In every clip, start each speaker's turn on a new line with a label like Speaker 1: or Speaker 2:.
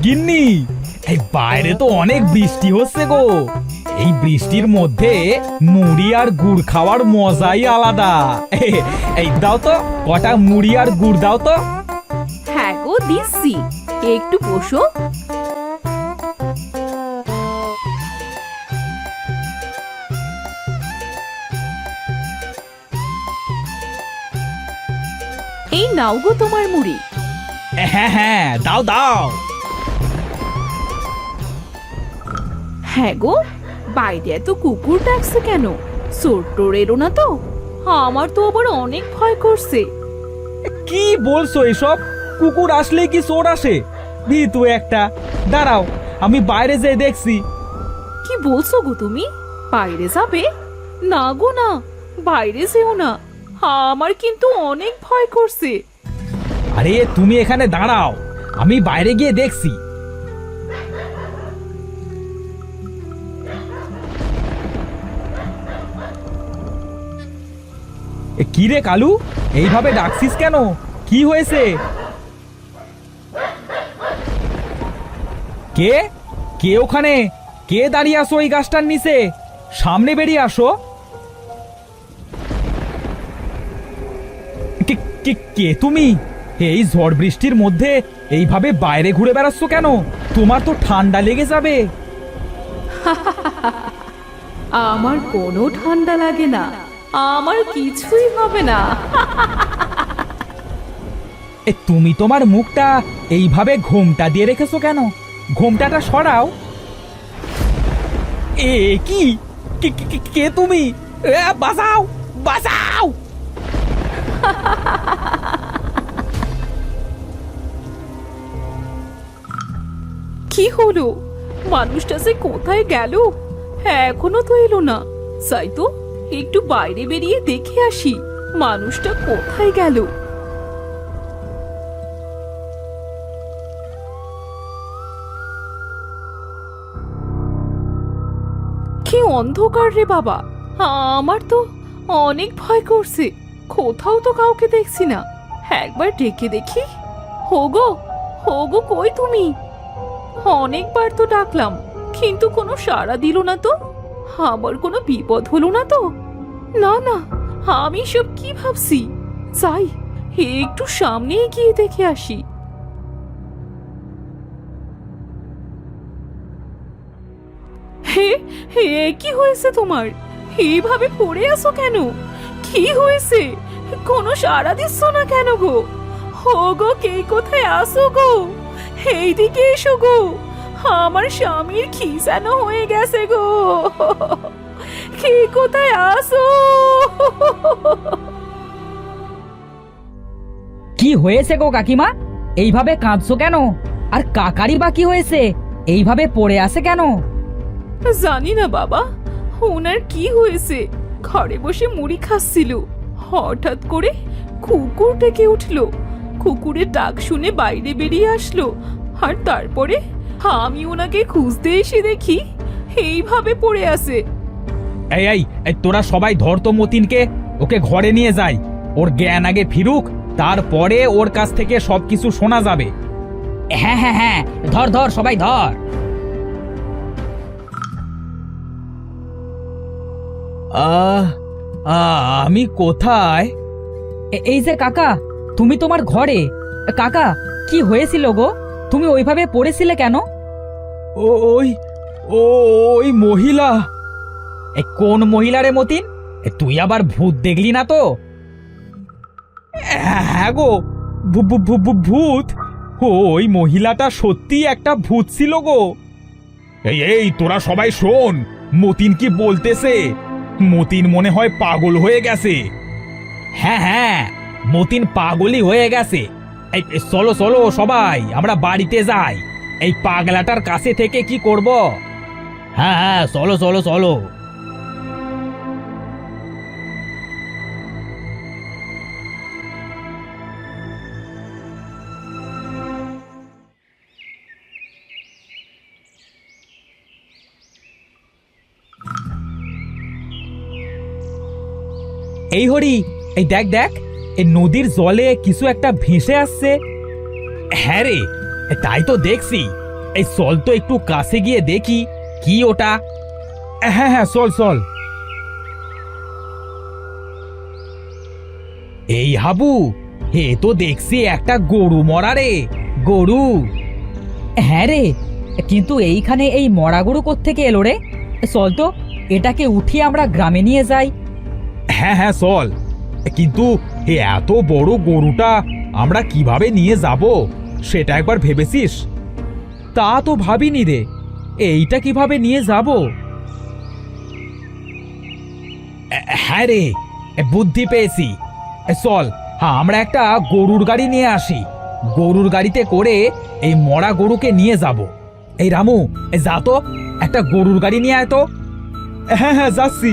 Speaker 1: গিন্নি, এই বাইরে তো অনেক বৃষ্টি হচ্ছে গো। এই বৃষ্টির মধ্যে মুড়ি আর গুড় খাওয়ার মজাই আলাদা। এই দাও তো, কটা মুড়ি আর গুড় দাও তো।
Speaker 2: হ্যাঁ গো, দিচ্ছি, একটু বসো। এই নাও গো তোমার মুড়ি।
Speaker 1: হ্যাঁ হ্যাঁ, দাও দাও।
Speaker 2: হ্যাঁ গো, বাইরে এত কুকুর ডাকছে কেন? চোর টোর এলো না তো? আমার তো আবার অনেক ভয় করছে।
Speaker 1: কি বলছো এসব? কুকুর আসলে কি চোর আসে? ভীতু একটা। দাঁড়াও, আমি বাইরে যেয়ে দেখছি।
Speaker 2: কি বলছো গো তুমি? বাইরে যাবে? না গো না, বাইরে যেও না, আমার কিন্তু অনেক ভয় করছে।
Speaker 1: আরে তুমি এখানে দাঁড়াও, আমি বাইরে গিয়ে দেখছি। কি রে কালু, এইভাবে ডাকছিস কেন? কি হয়েছে? কে কে ওখানে? কে দাঁড়িয়ে আসো এই গাছটার নিচে? সামনে বেরিয়ে আসো। কে তুমি? এই ঝড় বৃষ্টির মধ্যে এইভাবে বাইরে ঘুরে বেড়াচ্ছ কেন? তোমার তো ঠান্ডা লেগে যাবে।
Speaker 2: আমার কোনো ঠান্ডা লাগে না, আমার কিছুই হবে না।
Speaker 1: তুমি তোমার মুখটা এইভাবে ঘোমটা দিয়ে রেখেছো কেন? ঘোমটাটা সরাও। এ কি? কে তুমি? বাঁচাও, বাঁচাও!
Speaker 2: কি হলো? মানুষটা সে কোথায় গেল? এখনো তো এলো না। যাই তো, একটু বাইরে বেরিয়ে দেখে আসি মানুষটা কোথায় গেল। কি অন্ধকার রে বাবা! আমার তো অনেক ভয় করছে। কোথাও তো কাউকে দেখছি না। একবার ডেকে দেখি। হোগো, হোগো, কই তুমি? অনেকবার তো ডাকলাম, কিন্তু কোনো সাড়া দিল না তো। আমার কোনো বিপদ হলো না তো? না না, আমি সব কি ভাবছি। যাই, একটু সামনে গিয়ে দেখে আসি। হে হে, কি হয়েছে তোমার? এইভাবে পড়ে আছো কেন? কি হয়েছে? কোনো সাড়া দিচ্ছ না কেন গো? হো গো, কে কোথায় আসো গো? এইদিকে এসো গো, আমার স্বামীর খিসানো হয়ে গেছে গো। কে কোথায় আসো?
Speaker 3: কি হয়েছে গো কাকিমা? এইভাবে কাঁদছো কেন? আর কাকারি বা কি হয়েছে? এইভাবে পড়ে আছে কেন?
Speaker 2: জানি না বাবা, ওনার কি হয়েছে। ঘরে বসে মুড়ি খাচ্ছিল, হঠাৎ করে কুকুর ডেকে উঠলো। কুকুরের ডাক শুনে বাইরে বেরিয়ে আসলো, আর তারপরে আমি ওনাকে খুঁজতে এসে দেখি এইভাবে পড়ে আছে।
Speaker 1: এই এই এই, তোরা সবাই ধর তো মতিনকে, ওকে ঘরে নিয়ে যাই। ওর জ্ঞান আগে ফিরুক, তারপরে ওর কাছ থেকে সবকিছু শোনা যাবে।
Speaker 3: হ্যাঁ হ্যাঁ হ্যাঁ, ধর ধর, সবাই ধর।
Speaker 1: আহ আমি কোথায়?
Speaker 3: এই যে কাকা, তুমি তোমার ঘরে। কাকা, কি হয়েছিল গো? তুমি ওইভাবে পড়েছিলে কেন?
Speaker 1: ওই ওই মহিলা।
Speaker 3: কোন মহিলা রে মতিন?
Speaker 1: তুই আবার ভূত দেখলি না তো? হ্যাঁ গো, ভূত। ওই মহিলাটা সত্যি একটা ভূত ছিল গো। এই এই, তোরা সবাই শোন, মতিন কি বলতেছে। মতিন মনে হয় পাগল হয়ে গেছে। হ্যাঁ হ্যাঁ, মতিন পাগলই হয়ে গেছে। এই চলো চলো সবাই, আমরা বাড়িতে যাই। এই পাগলাটার কাছে থেকে কি করব? হ্যাঁ হ্যাঁ, চলো চলো চলো। এই হরি, এই দেখ দেখ, এই নদীর জলে কিছু একটা ভেসে আসছে। হ্যাঁ রে, তাই তো দেখছি। এই চল তো একটু কাছে গিয়ে দেখি কি ওটা। হ্যাঁ হ্যাঁ, চল চল। এই হাবু, এ তো দেখছি একটা গরু মরা রে, গরু।
Speaker 3: হ্যাঁ রে, কিন্তু এইখানে এই মরা গরু কোত্থেকে এলো রে? চল তো এটাকে উঠিয়ে আমরা গ্রামে নিয়ে যাই।
Speaker 1: হ্যাঁ হ্যাঁ চল, কিন্তু এত বড় গরুটা আমরা কিভাবে নিয়ে যাব সেটা একবার ভেবেছিস? তা তো ভাবিনি রে, এইটা কিভাবে নিয়ে যাব? হ্যাঁ রে, বুদ্ধি পেয়েছি। চল, আমরা একটা গরুর গাড়ি নিয়ে আসি, গরুর গাড়িতে করে এই মরা গরুকে নিয়ে যাব। এই রামু, যা তো একটা গরুর গাড়ি নিয়ে আয় তো। হ্যাঁ হ্যাঁ, যাচ্ছি।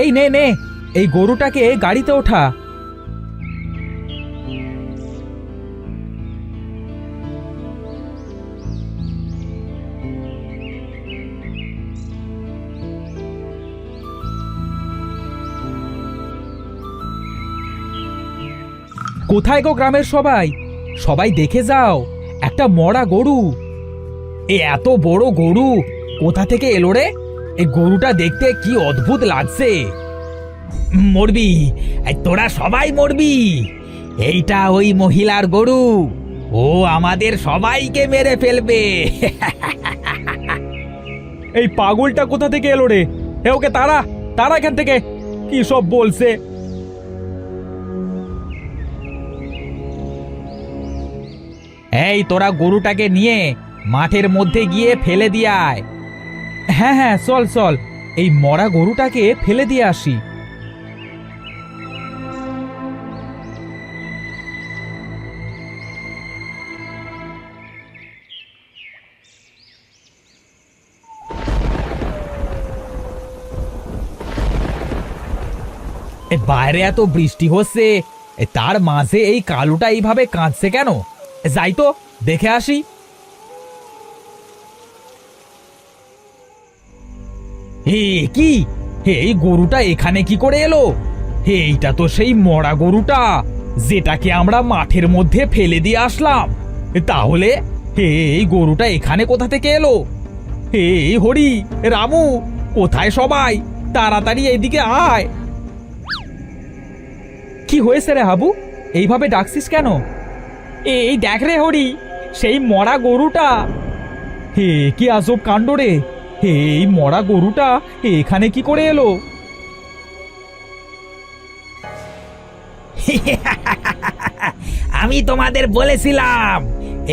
Speaker 1: এই নে নে, এই গরুটাকে গাড়িতে ওঠা। কোথায় গো গ্রামের সবাই? সবাই দেখে যাও, একটা মরা গরু। এত বড় গরু কোথা থেকে এলো রে? এই গরুটা দেখতে কি অদ্ভুত লাগছে। মরবি, তোরা সবাই মরবি। এইটা ওই মহিলার গরু, ও আমাদের সবাইকে মেরে ফেলবে। এই পাগলটা কোথা থেকে এলো রে? ওকে তারা তারা এখান থেকে, কি সব বলছে। এই তোরা গরুটাকে নিয়ে মাঠের মধ্যে গিয়ে ফেলে দিয়ে আয়। হ্যাঁ হ্যাঁ, চল চল, এই মরা গরুটাকে ফেলে দিয়ে আসি। বাইরে এত বৃষ্টি হচ্ছে, তার মাঝে এই কালুটা এইভাবে কাঁদছে কেন? যাই তো দেখে আসি। কি, এই গরুটা এখানে কি করে এলো? এইটা তো সেই মরা গরুটা যেটাকে আমরা মাঠের মধ্যে ফেলে দিয়ে আসলাম। তাহলে এই গরুটা এখানে কোথা থেকে এলো? এই হরি, রামু, কোথায় সবাই? তাড়াতাড়ি এইদিকে আয়। কি হয়েছে রে হাবু, এইভাবে ডাকছিস কেন? এই দেখ রে হরি, সেই মরা গরুটা। হে, কি আজব কাণ্ড রে! এই মরা গরুটা এখানে কি করে এলো?
Speaker 4: আমি তোমাদের বলেছিলাম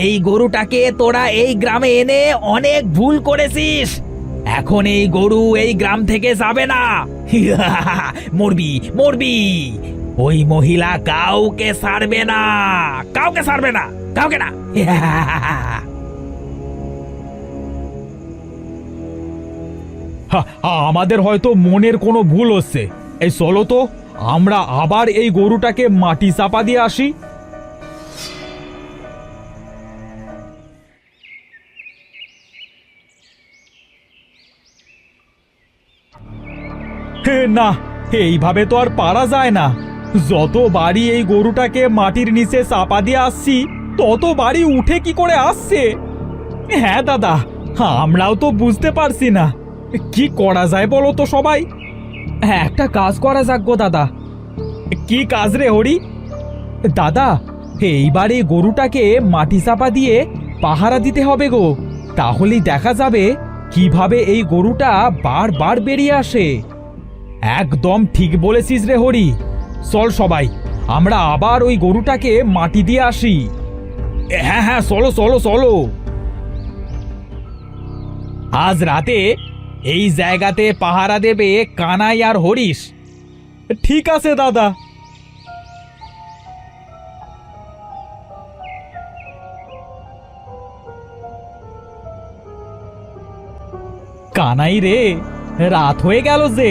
Speaker 4: এই গরুটাকে তোরা এই গ্রামে এনে অনেক ভুল করেছিস। এখন এই গরু এই গ্রাম থেকে যাবে না। মরবি মরবি। ওই মহিলা কাউকে ছাড়বে না, কাউকে ছাড়বে না, কাউকে না।
Speaker 1: আমাদের হয়তো মনের কোনো ভুল হচ্ছে। এই চলো তো আমরা আবার এই গরুটাকে মাটি চাপা দিয়ে আসি। না, এইভাবে তো আর পারা যায় না। যত বাড়ি এই গরুটাকে মাটির নিচে চাপা দিয়ে আসছি, তত বাড়ি উঠে কি করে আসছে। হ্যাঁ দাদা, আমরাও তো বুঝতে পারছি না কি করা যায় বলো তো সবাই। একটা কাজ করা যাক গো দাদা। কি কাজ রে হরি? দাদা, এইবার এই গরুটাকে মাটি চাপা দিয়ে পাহারা দিতে হবে গো। তাহলেই দেখা যাবে কিভাবে এই গরুটা বারবার বেরিয়ে আসে। একদম ঠিক বলেছিস রে হরি। চল সবাই, আমরা আবার ওই গরুটাকে মাটি দিয়ে আসি। হ্যাঁ হ্যাঁ, চলো চলো চলো। আজ রাতে এই জায়গাতে পাহারা দেবে কানাই আর হরিশ। ঠিক আছে দাদা। কানাই রে, রাত হয়ে গেল যে,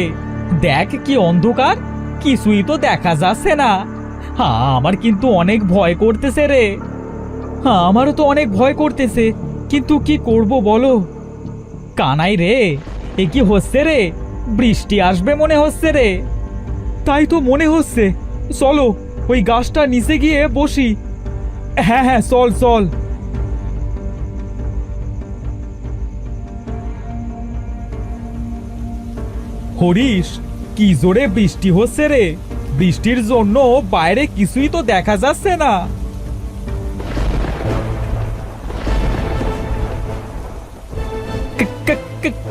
Speaker 1: দেখ কি অন্ধকার, কিছুই তো দেখা যাচ্ছে না। আমার কিন্তু অনেক ভয় করতেছে রে। আমারও তো অনেক ভয় করতেছে। কিন্তু কি করব বলো? কানাই রে, এ কি হচ্ছে রে? বৃষ্টি আসবে মনে হচ্ছে রে। তাই তো মনে হচ্ছে। চলো ওই গাছটা নিচে গিয়ে বসি। হ্যাঁ হ্যাঁ, চল চল। হরিশ, কি জোরে বৃষ্টি হচ্ছে রে। বৃষ্টির জন্য বাইরে কিছুই তো দেখা যাচ্ছে না।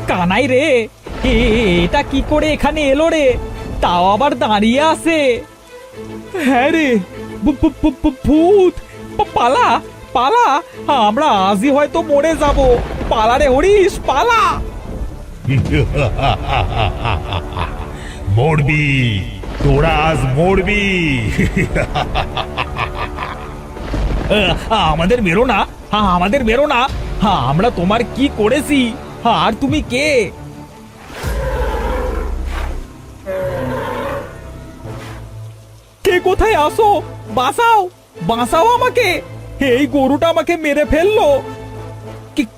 Speaker 1: কানাই রে, এটা কি করে এখানে এলো রে? তাও আবার দাঁড়িয়ে আছে। হ্যাঁ রে, ভূত! পালা পালা, আমরা আজই হয়তো মরে যাব। পালা রে হরিশ, পালা।
Speaker 5: মরবি, তোরা আজ মরবি।
Speaker 1: আমাদের বেরো না, আমাদের বেরো না। আমরা তোমার কি করেছি? আর তুমি কে? কে কোথায় আসো? বাঁচাও, বাঁচাও আমাকে। এই গরুটা আমাকে মেরে ফেললো।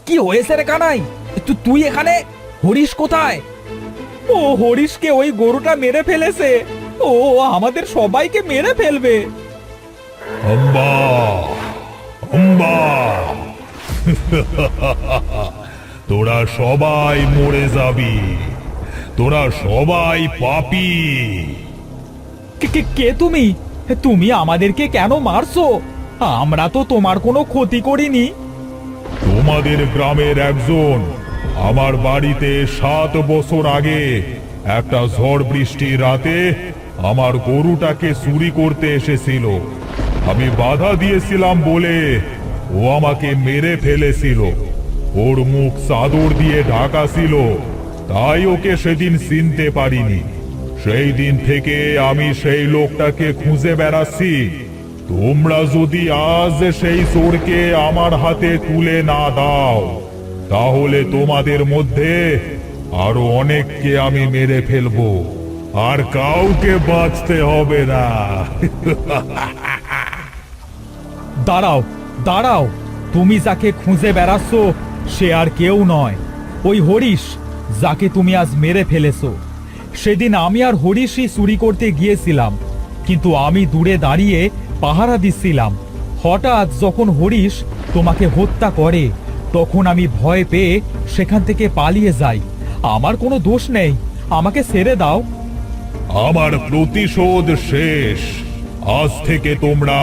Speaker 1: কি হয়েছে রে কানাই? তুই এখানে? হরিশ কোথায়? ও হরিশকে ওই গরুটা মেরে ফেলেছে। ও আমাদের সবাইকে মেরে ফেলবে।
Speaker 5: আম্বা, আম্বা। তোরা সবাই মরে যাবি, তোরা সবাই পাপী।
Speaker 1: কে তুমি? তুমি আমাদেরকে কেন মারছো? আমরা তো তোমার কোনো ক্ষতি করিনি।
Speaker 5: তোমাদের গ্রামের একজন আমার বাড়িতে 7 বছর আগে একটা ঝড় বৃষ্টির রাতে আমার গরুটাকে চুরি করতে এসেছিল। আমি বাধা দিয়েছিলাম বলে ও আমাকে মেরে ফেলেছিল। ওর মুখ চাদর দিয়ে ঢাকা ছিল, তাই ওকে সেদিন চিনতে পারিনি। সেই দিন থেকে আমি সেই লোকটাকে খুঁজে বেড়াচ্ছি। তোমরা যদি আজ সেই চোরকে আমার হাতে তুলে না দাও, তাহলে তোমাদের মধ্যে আরো অনেককে আমি মেরে ফেলবো, আর কাউকে বাঁচতে হবে না।
Speaker 1: দাঁড়াও দাঁড়াও, তুমি যাকে খুঁজে বেড়াচ্ছ সে আর কেউ নয়, ওই হরিশ যাকে তুমি আজ মেরে ফেলেছো। সেদিন আমি আর হরিশই চুরি করতে গিয়েছিলাম, কিন্তু আমি দূরে দাঁড়িয়ে পাহারা দিচ্ছিলাম। হঠাৎ যখন হরিশ তোমাকে হত্যা করে, তখন আমি ভয় পেয়ে সেখান থেকে পালিয়ে যাই। আমার কোনো দোষ নেই, আমাকে ছেড়ে দাও।
Speaker 5: আমার প্রতিশোধ শেষ। আজ থেকে তোমরা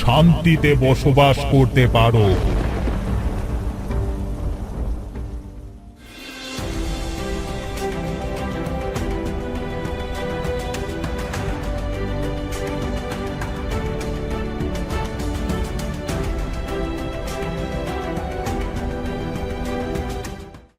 Speaker 5: শান্তিতে বসবাস করতে পারো।